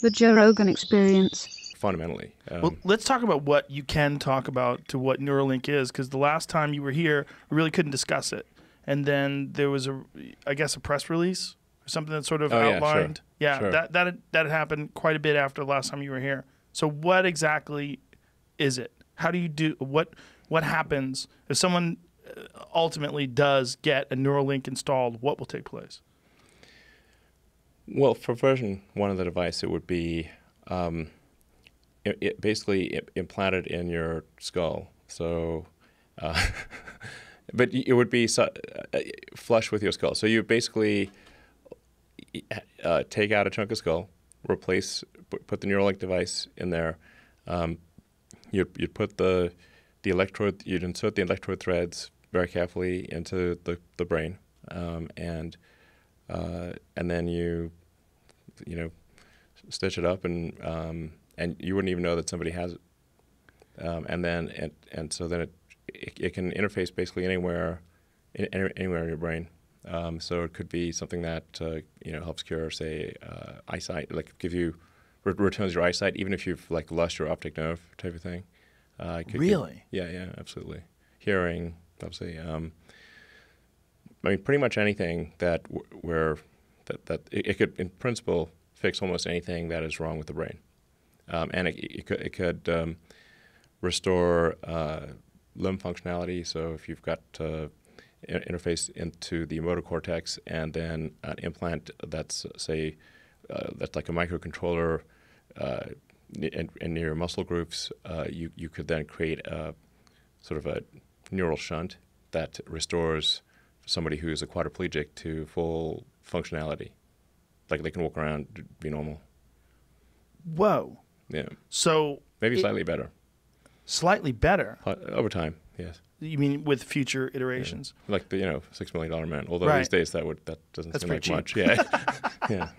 The Joe Rogan Experience. Fundamentally. Well, let's talk about what you can talk about to what Neuralink is, because the last time you were here, we really couldn't discuss it. And then there was I guess, a press release or something that sort of outlined. Yeah, sure. That had happened quite a bit after the last time you were here. So what exactly is it? How do you do what happens if someone ultimately does get a Neuralink installed? What will take place? Well, for version 1 of the device, it would be basically implanted in your skull. So, but it would be flush with your skull. So you basically take out a chunk of skull, put the Neuralink device in there. You'd put the electrode. You'd insert the electrode threads very carefully into the brain, and then you stitch it up, and you wouldn't even know that somebody has it. So then it can interface basically anywhere in your brain. So it could be something that helps cure, say, eyesight, like returns your eyesight, even if you've lost your optic nerve type of thing. Really? Yeah, absolutely. Hearing, obviously. Pretty much anything that it could, in principle, fix almost anything that is wrong with the brain, and it could restore limb functionality. So if you've got interface into the motor cortex, and then an implant that's that's like a microcontroller in your muscle groups, you could then create a sort of a neural shunt that restores somebody who's a quadriplegic to full functionality. Like they can walk around, be normal. Whoa. Yeah. So maybe slightly better. Slightly better? Over time, yes. You mean with future iterations? Yeah. Like the $6 million man. Although right. these days that doesn't That's seem like cheap. much. Yeah. Yeah.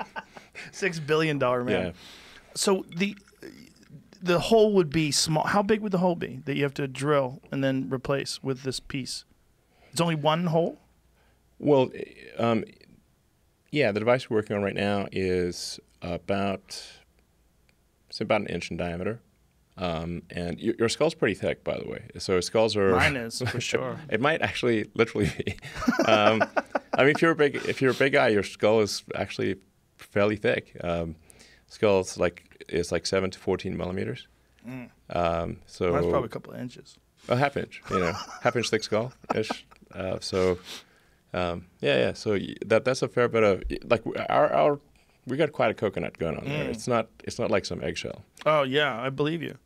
$6 billion man. Yeah. So the hole would be small. How big would the hole be that you have to drill and then replace with this piece? It's only one hole? Well, yeah, the device we're working on right now is about an inch in diameter. And your skull's pretty thick, by the way. So skulls are... Mine is, for sure. It might actually literally be. If you're a big guy, your skull is actually fairly thick. Skull's is 7 to 14 millimeters. So mine's probably a couple of inches. A half inch, half inch thick skull ish. Yeah. So that's a fair bit of we got quite a coconut going on there. It's not like some eggshell. Oh yeah, I believe you.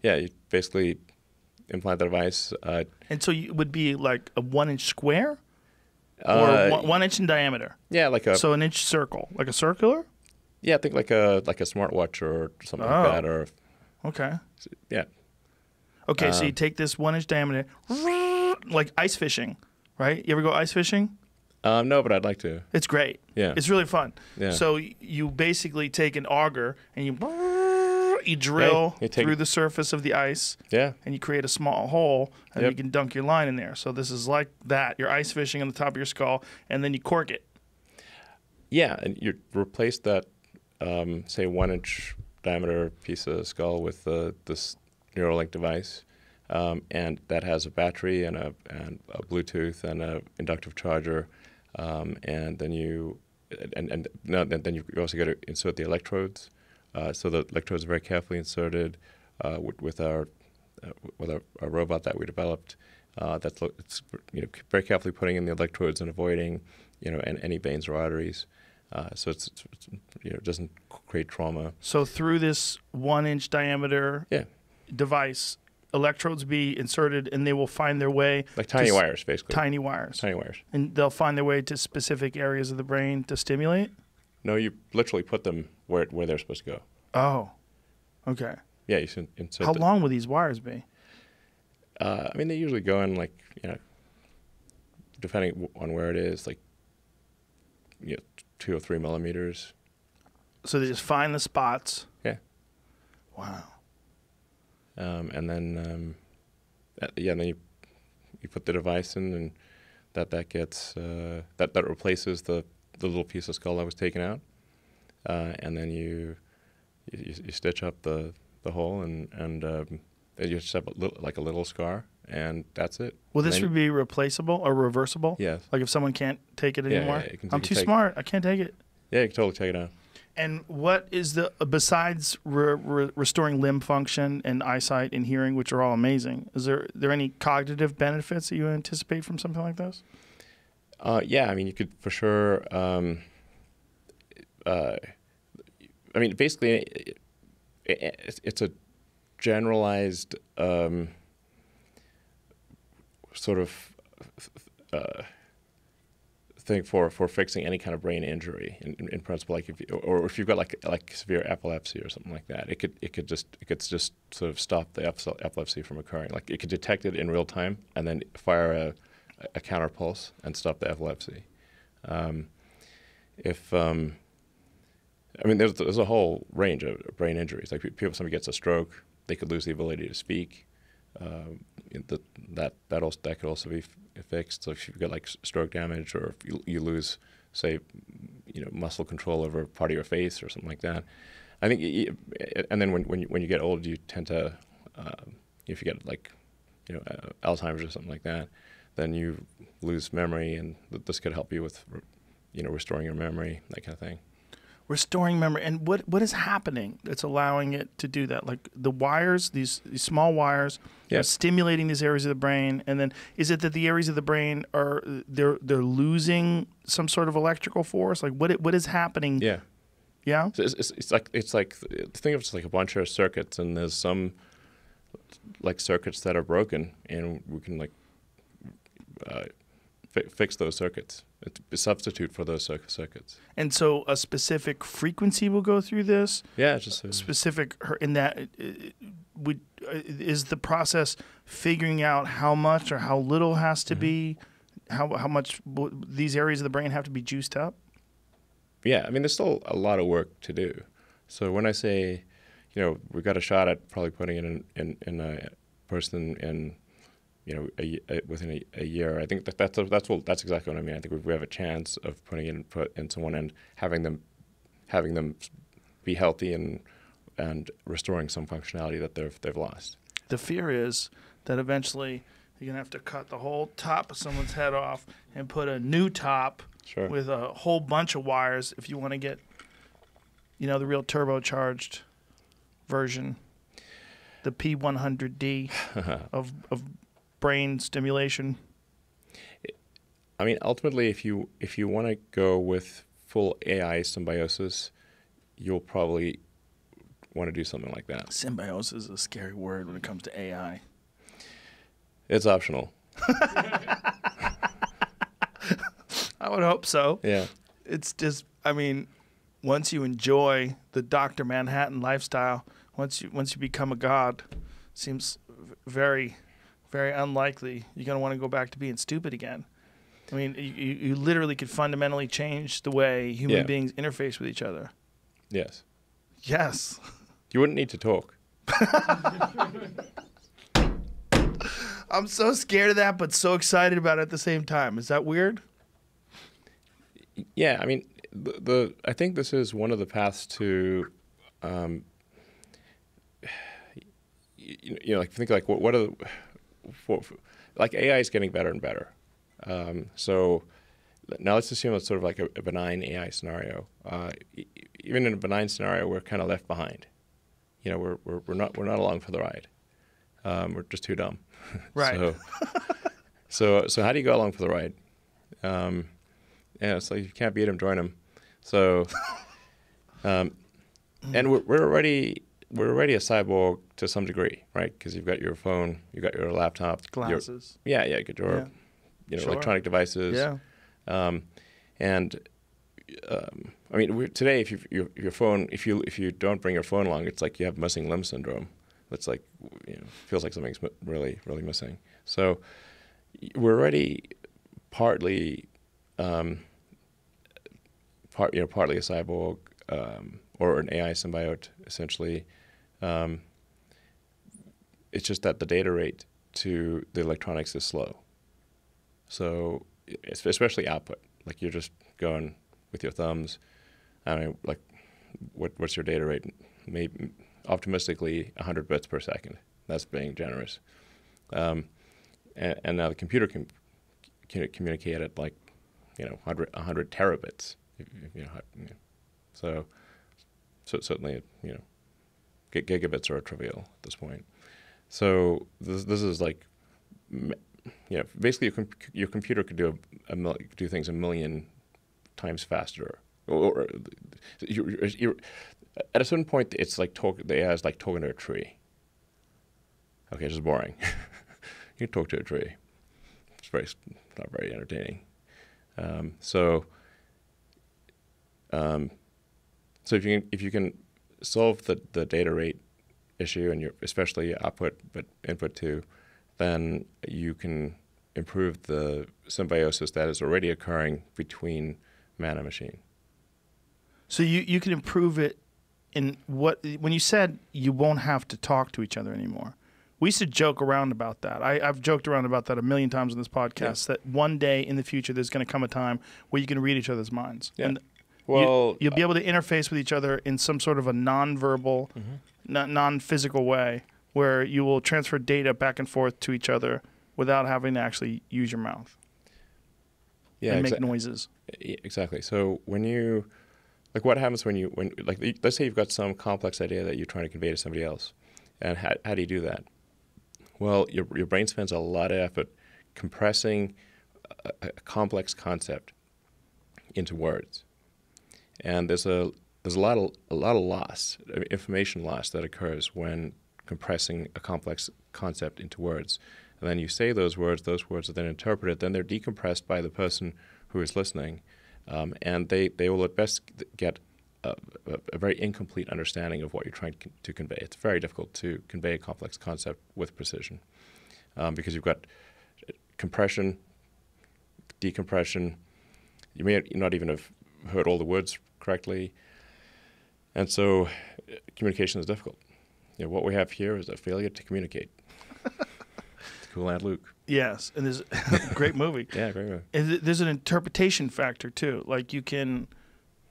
You basically implant the device. And so it would be like a 1 inch square, or 1 inch in diameter. Yeah, so an inch circle, like a circular. Yeah, I think like a smartwatch or something like that, or okay. Yeah. Okay, so you take this 1 inch diameter, like ice fishing, right? You ever go ice fishing? No, but I'd like to. It's great. Yeah. It's really fun. Yeah. So you basically take an auger and you drill through the surface of the ice. Yeah. And you create a small hole, and Yep. you can dunk your line in there. So this is like that. You're ice fishing on the top of your skull, and then you cork it. Yeah, and you replace that, say, 1 inch diameter piece of skull with this Neuralink device, and that has a battery and a Bluetooth and a inductive charger, and then you also got to insert the electrodes. So the electrodes are very carefully inserted with our robot that we developed. It's very carefully putting in the electrodes and avoiding any veins or arteries. So it doesn't create trauma. So through this 1 inch diameter device, electrodes be inserted, and they will find their way like tiny wires, basically. Tiny wires. Tiny wires. And they'll find their way to specific areas of the brain to stimulate? No, you literally put them where they're supposed to go. Oh, okay. Yeah, you insert. How long will these wires be? They usually go in depending on where it is, 2 or 3 millimeters. So they just find the spots. Yeah. Wow. And then you put the device in, and that gets that replaces the little piece of skull that was taken out. and then you stitch up the hole, and you just have a little scar, and that's it. Will And this then- be replaceable or reversible? Yes. Like if someone can't take it Yeah, anymore? yeah, I'm too smart. I can't take it. Yeah, you can totally take it out. And what is besides restoring limb function and eyesight and hearing, which are all amazing, is there any cognitive benefits that you anticipate from something like this? Yeah, I mean, you could for sure. I mean, basically, it's a generalized sort of thing for fixing any kind of brain injury. In principle, like if you've got like severe epilepsy or something like that, it could just sort of stop the epilepsy from occurring. Like it could detect it in real time and then fire a counter pulse and stop the epilepsy. I mean, there's a whole range of brain injuries. Like somebody gets a stroke, they could lose the ability to speak. That could also be fixed. So if you've got like stroke damage, or if you lose, say, muscle control over part of your face or something like that, I think. And then when you get old, you tend to, if you get like, Alzheimer's or something like that, then you lose memory, and this could help you with, restoring your memory, that kind of thing. Restoring memory. And what is happening that's allowing it to do that? Like the wires, these small wires, Yeah. are stimulating these areas of the brain, and then is it that the areas of the brain they're losing some sort of electrical force? Like what is happening? Yeah. Yeah. So it's like think of it as like a bunch of circuits, and there's some like circuits that are broken, and we can like fix those circuits. It's a substitute for those circuits. And so a specific frequency will go through this. Yeah, it's just Specific in that is the process figuring out how much or how little has to be, how much these areas of the brain have to be juiced up. Yeah, I mean, there's still a lot of work to do. So when I say, we've got a shot at probably putting it in a person in, within a year, I think that's exactly what I mean. I think we have a chance of putting it in someone and having them be healthy and restoring some functionality that they've lost. The fear is that eventually you're gonna have to cut the whole top of someone's head off and put a new top. Sure. With a whole bunch of wires if you want to get, the real turbocharged version, the P100D of brain stimulation. I mean, ultimately, if you want to go with full AI symbiosis, you'll probably want to do something like that. Symbiosis is a scary word when it comes to AI. It's optional. I would hope so. Yeah. It's just, I mean, once you enjoy the Dr. Manhattan lifestyle, once you become a god, seems very, very unlikely you're going to want to go back to being stupid again. I mean, you literally could fundamentally change the way human beings interface with each other. Yes. Yes. You wouldn't need to talk. I'm so scared of that, but so excited about it at the same time. Is that weird? Yeah, I mean, I think this is one of the paths to, like think like what are like AI is getting better and better. So now let's assume it's sort of like a benign AI scenario. Even in a benign scenario, we're kind of left behind. We're not along for the ride. We're just too dumb. Right. So how do you go along for the ride? Yeah, it's like you can't beat him, join him. So, and we're already a cyborg to some degree, right? Because you've got your phone, you've got your laptop, Glasses. you got your, Sure. electronic devices. Yeah. And I mean, today, if your phone, if you don't bring your phone along, it's like you have missing limb syndrome. It's like feels like something's really missing. So we're already partly partly a cyborg or an AI symbiote, essentially. It's just that the data rate to the electronics is slow. So especially output, like you're just going with your thumbs. I mean, like what's your data rate? Maybe optimistically 100 bits per second. That's being generous. And now the computer can communicate at like 100 terabits. So certainly gigabits are trivial at this point. So this is like basically your computer could do things a million times faster. Or at a certain point, it's like the AI is like talking to a tree. Okay, it's just boring. You can talk to a tree. It's not very entertaining. So if you can solve the data rate issue and especially output but input too, then you can improve the symbiosis that is already occurring between man and machine. So you can improve it in when you said you won't have to talk to each other anymore. We used to joke around about that. I've joked around about that a million times on this podcast, that one day in the future there's going to come a time where you can read each other's minds. Yeah. And well, you'll be able to interface with each other in some sort of a non-verbal, non-physical way where you will transfer data back and forth to each other without having to actually use your mouth and make noises. Exactly. So what happens when let's say you've got some complex idea that you're trying to convey to somebody else, and how do you do that? Well, your brain spends a lot of effort compressing a complex concept into words, and there's a lot of loss, information loss that occurs when compressing a complex concept into words. And then you say those words are then interpreted, then they're decompressed by the person who is listening, and they will at best get a very incomplete understanding of what you're trying to convey. It's very difficult to convey a complex concept with precision because you've got compression, decompression. You may not even have heard all the words correctly, and so communication is difficult. What we have here is a failure to communicate. It's Cool Aunt Luke. Yes, and there's a great movie. Yeah, great movie. And there's an interpretation factor too. Like you can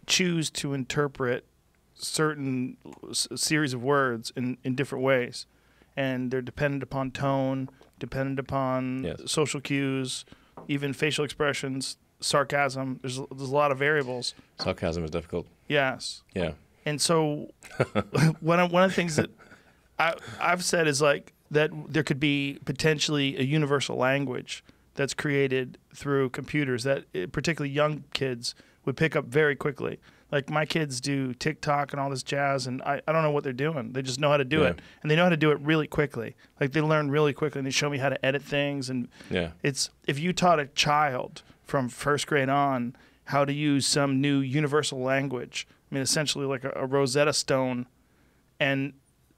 choose to interpret certain series of words in different ways, and they're dependent upon tone, dependent upon social cues, even facial expressions, sarcasm. There's a lot of variables. Sarcasm is difficult. Yes. Yeah. And so one of the things that I've said is like that there could be potentially a universal language that's created through computers that particularly young kids would pick up very quickly. Like my kids do TikTok and all this jazz, and I don't know what they're doing. They just know how to do it, and they know how to do it really quickly. Like they learn really quickly, and they show me how to edit things. And it's if you taught a child from first grade on how to use some new universal language, I mean, essentially like a Rosetta Stone, and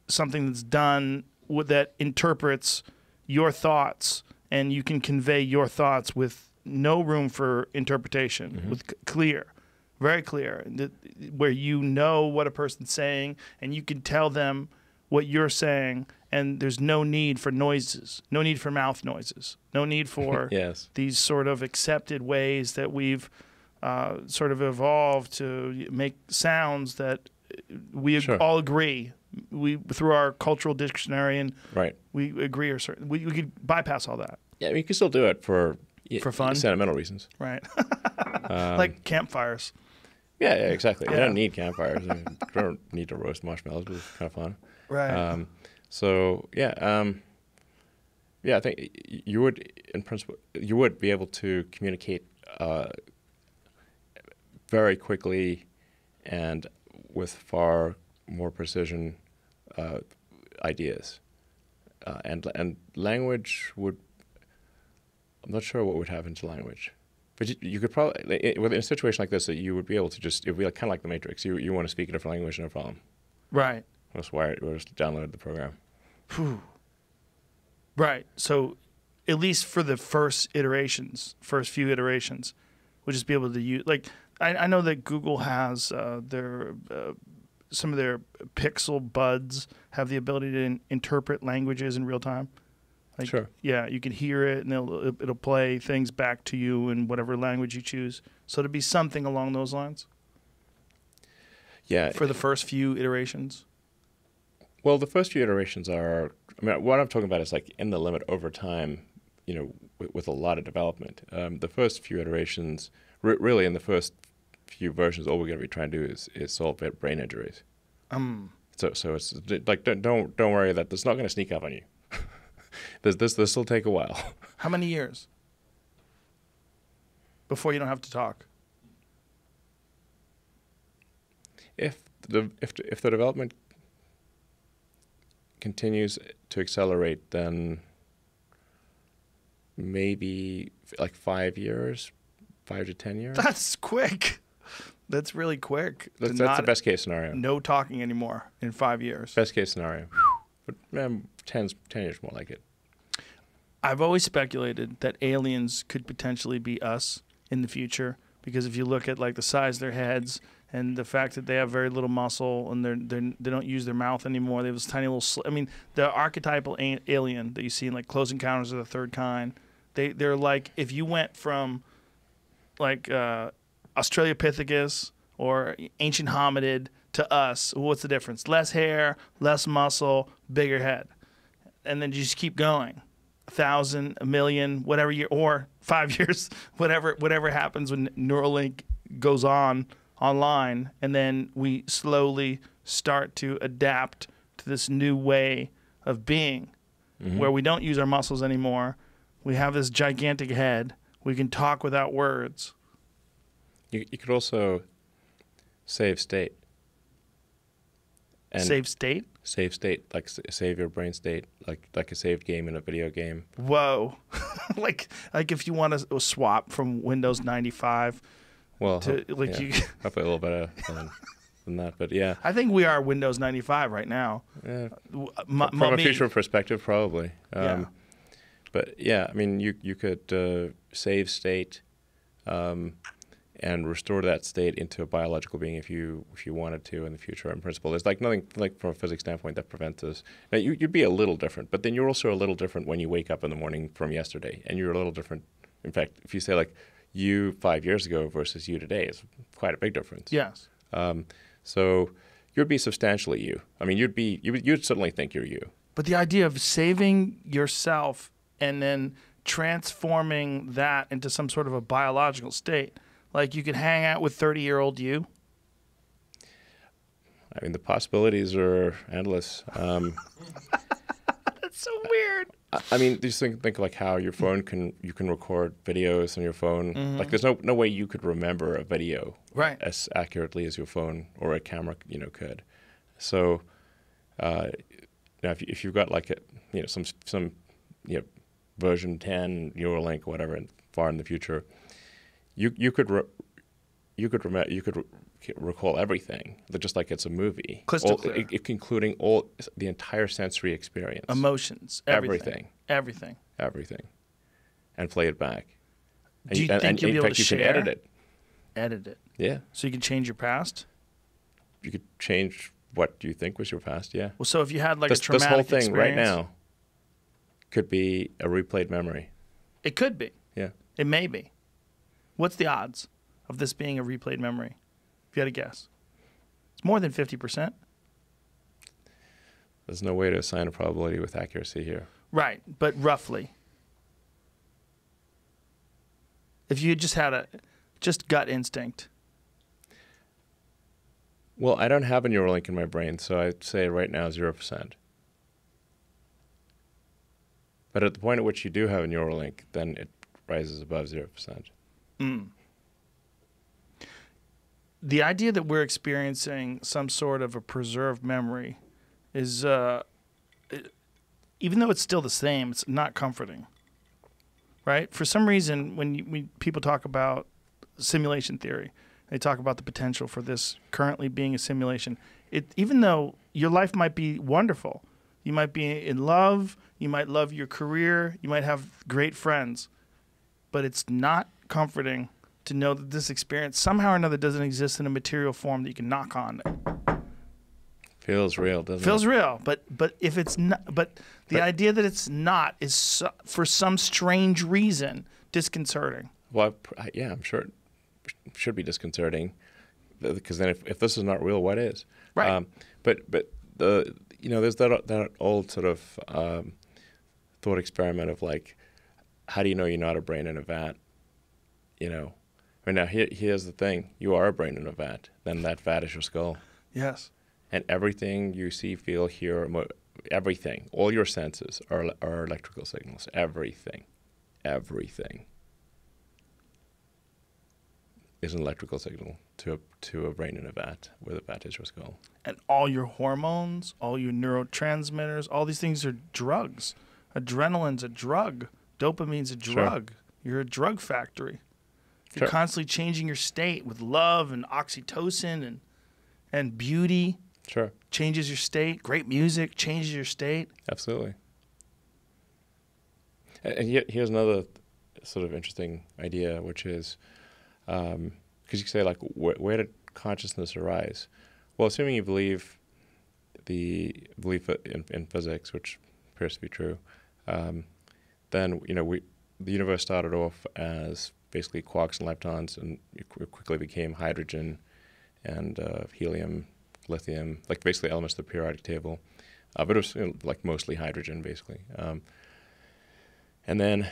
something that's done that interprets your thoughts, and you can convey your thoughts with no room for interpretation, with clear. Very clear, where you know what a person's saying, and you can tell them what you're saying, and there's no need for noises, no need for mouth noises, no need for these sort of accepted ways that we've sort of evolved to make sounds that we all agree. We through our cultural dictionary, and we agree, or certain we could bypass all that. Yeah, I mean, you can still do it for fun, sentimental reasons, right? Like campfires. Yeah, exactly. You don't need campfires. You don't need to roast marshmallows, but it's kind of fun. Right. I think you would, in principle, be able to communicate very quickly and with far more precision ideas. And language would, I'm not sure what would happen to language. But you could probably, in a situation like this, that you would be able to it would be kind of like the Matrix. You want to speak a different language, no problem. Right. We'll just download the program. Whew. Right. So at least for the first few iterations, we'll just be able to use, like, I know that Google has some of their Pixel buds have the ability to interpret languages in real time. Like, sure. Yeah, you can hear it, and it'll play things back to you in whatever language you choose. So to be something along those lines. Yeah. For the first few iterations? Well, the first few iterations are, I mean, what I'm talking about is like in the limit over time, with a lot of development. The first few iterations, really in the first few versions, all we're going to be trying to do is solve brain injuries. So it's like, don't worry that it's not going to sneak up on you. This will take a while. How many years before you don't have to talk? If the development continues to accelerate, then maybe like 5 years, 5 to 10 years. That's quick. That's really quick. That's the best case scenario. No talking anymore in 5 years. Best case scenario. But 10 years more like it. I've always speculated that aliens could potentially be us in the future, because if you look at like the size of their heads and the fact that they have very little muscle and they don't use their mouth anymore, they have this tiny little. I mean, the archetypal alien that you see in like Close Encounters of the Third Kind, they're like, if you went from like Australopithecus or ancient hominid to us, what's the difference? Less hair, less muscle, bigger head, and then you just keep going. 1,000, 1,000,000, whatever year, or 5 years, whatever happens when Neuralink goes online, and then we slowly start to adapt to this new way of being, where we don't use our muscles anymore. We have this gigantic head. We can talk without words. You could also save state. And Save state? Save state, like save your brain state, like a saved game in a video game. Whoa. like if you want to swap from Windows 95 to probably a little better than that, but yeah. I think we are Windows 95 right now. Yeah. From a future perspective, probably. But yeah, I mean, you could save state and restore that state into a biological being if you wanted to in the future. In principle, there's like nothing like from a physics standpoint that prevents us. Now you'd be a little different, but then you're also a little different when you wake up in the morning from yesterday, and you're a little different. In fact, if you say like you 5 years ago versus you today, is quite a big difference. Yes. So you'd be substantially you. I mean, you'd certainly think you're you. But the idea of saving yourself and then transforming that into some sort of a biological state. Like you could hang out with 30-year-old you? I mean, the possibilities are endless. That's so weird. I mean, just think like how your phone you can record videos on your phone. Like there's no way you could remember a video as accurately as your phone or a camera could. So now if you've got like some version 10 Neuralink whatever far in the future, you could recall everything, just like it's a movie, crystal clear, including the entire sensory experience, emotions, everything, and play it back. Do you think you'll be able to share? You can edit it. Edit it. Yeah. So you can change your past. You could change what you think was your past. Yeah. Well, so if you had like a traumatic this whole thing experience, right now could be a replayed memory. It could be. Yeah. It may be. What's the odds of this being a replayed memory? If you had to guess. It's more than 50%. There's no way to assign a probability with accuracy here. Right, but roughly. If you just had just gut instinct. Well, I don't have a Neuralink in my brain, so I'd say right now 0%. But at the point at which you do have a Neuralink, then it rises above 0%. The idea that we're experiencing some sort of a preserved memory is, even though it's still the same, it's not comforting, right? For some reason, when people talk about simulation theory, they talk about the potential for this currently being a simulation. Even though your life might be wonderful, you might be in love, you might love your career, you might have great friends, but it's not comforting to know that this experience somehow or another doesn't exist in a material form that you can knock on. Feels real, doesn't it? Feels real, but if it's not, the idea that it's not is for some strange reason disconcerting. Well, yeah, I'm sure it should be disconcerting. because then if this is not real, what is? Right. But there's that old sort of thought experiment of like, how do you know you're not a brain in a vat? Right now, here's the thing: you are a brain in a vat. Then that vat is your skull. Yes. And everything you see, feel, hear, everything, all your senses are electrical signals. Everything is an electrical signal to a brain in a vat, where the vat is your skull. And all your hormones, all your neurotransmitters, all these things are drugs. Adrenaline's a drug. Dopamine's a drug. Sure. You're a drug factory. You're constantly changing your state with love and oxytocin and beauty. Sure. Changes your state. Great music changes your state. Absolutely. And yet, here's another sort of interesting idea, which is, because you can say, like, where did consciousness arise? Well, assuming you believe the belief in physics, which appears to be true, then the universe started off as basically quarks and leptons, and it quickly became hydrogen and helium, lithium, like basically elements of the periodic table, but it was like mostly hydrogen, basically. And then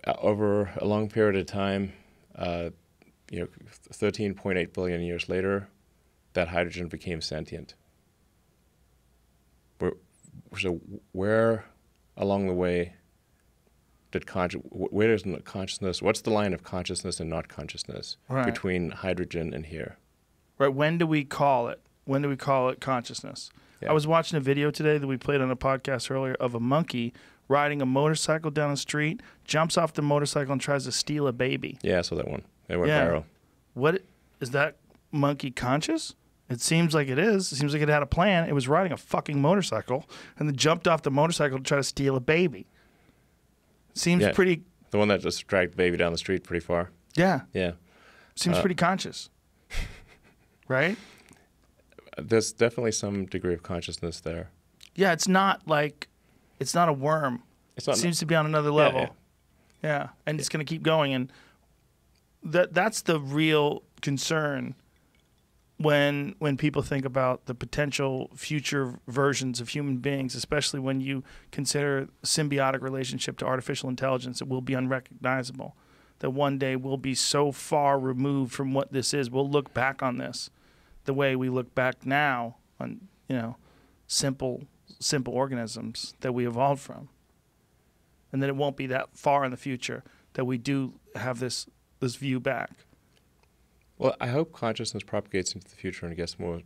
over a long period of time, 13.8 billion years later, that hydrogen became sentient. So where along the way where is consciousness? What's the line of consciousness and not consciousness between hydrogen and here? Right. When do we call it? When do we call it consciousness? Yeah. I was watching a video today that we played on a podcast earlier of a monkey riding a motorcycle down the street, jumps off the motorcycle and tries to steal a baby. Yeah, I saw that one. It went viral. What is that monkey conscious? It seems like it is. It seems like it had a plan. It was riding a fucking motorcycle and then jumped off the motorcycle to try to steal a baby. Seems pretty... The one that just dragged the baby down the street pretty far. Yeah. Yeah. Seems pretty conscious. Right? There's definitely some degree of consciousness there. Yeah, it's not a worm. It seems to be on another level. Yeah. And it's going to keep going. And that's the real concern when people think about the potential future versions of human beings, especially when you consider symbiotic relationship to artificial intelligence, it will be unrecognizable. That one day we'll be so far removed from what this is. We'll look back on this the way we look back now on, simple organisms that we evolved from. And then it won't be that far in the future that we do have this view back. Well, I hope consciousness propagates into the future and gets more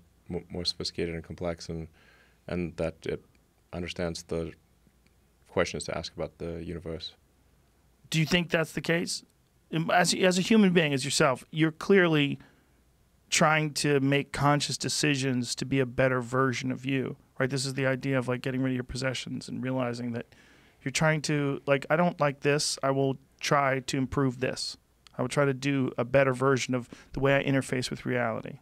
sophisticated and complex, and that it understands the questions to ask about the universe. Do you think that's the case? As a human being, as yourself, you're clearly trying to make conscious decisions to be a better version of you, right? This is the idea of like getting rid of your possessions and realizing that you're trying to, like, I don't like this. I will try to improve this. I would try to do a better version of the way I interface with reality.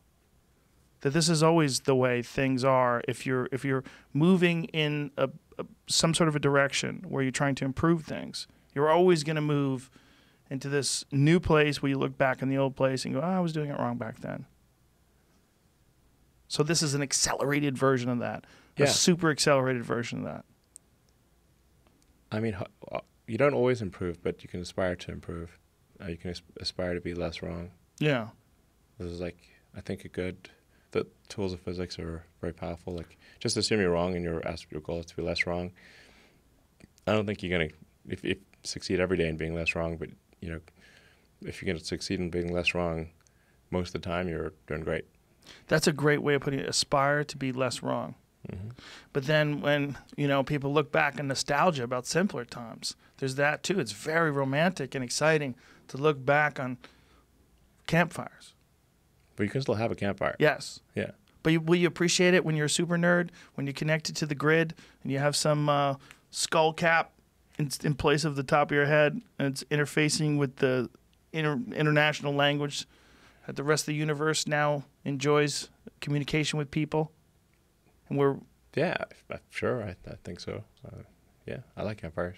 That this is always the way things are. If you're moving in some sort of a direction where you're trying to improve things, you're always going to move into this new place where you look back in the old place and go, I was doing it wrong back then. So this is an accelerated version of that, a super accelerated version of that. I mean, you don't always improve, but you can aspire to improve. You can aspire to be less wrong. Yeah. This is like, I think the tools of physics are very powerful. Like, just assume you're wrong and your goal is to be less wrong. I don't think you're going to, if succeed every day in being less wrong, but, if you're going to succeed in being less wrong, most of the time you're doing great. That's a great way of putting it. Aspire to be less wrong. Mm-hmm. But then when, people look back in nostalgia about simpler times, there's that too. It's very romantic and exciting to look back on campfires. But you can still have a campfire. Yes. Yeah. But will you appreciate it when you're a super nerd, when you're connected to the grid and you have some skull cap in place of the top of your head and it's interfacing with the international language that the rest of the universe now enjoys communication with people? And we're... Yeah, sure. I think so. Yeah, I like campfires.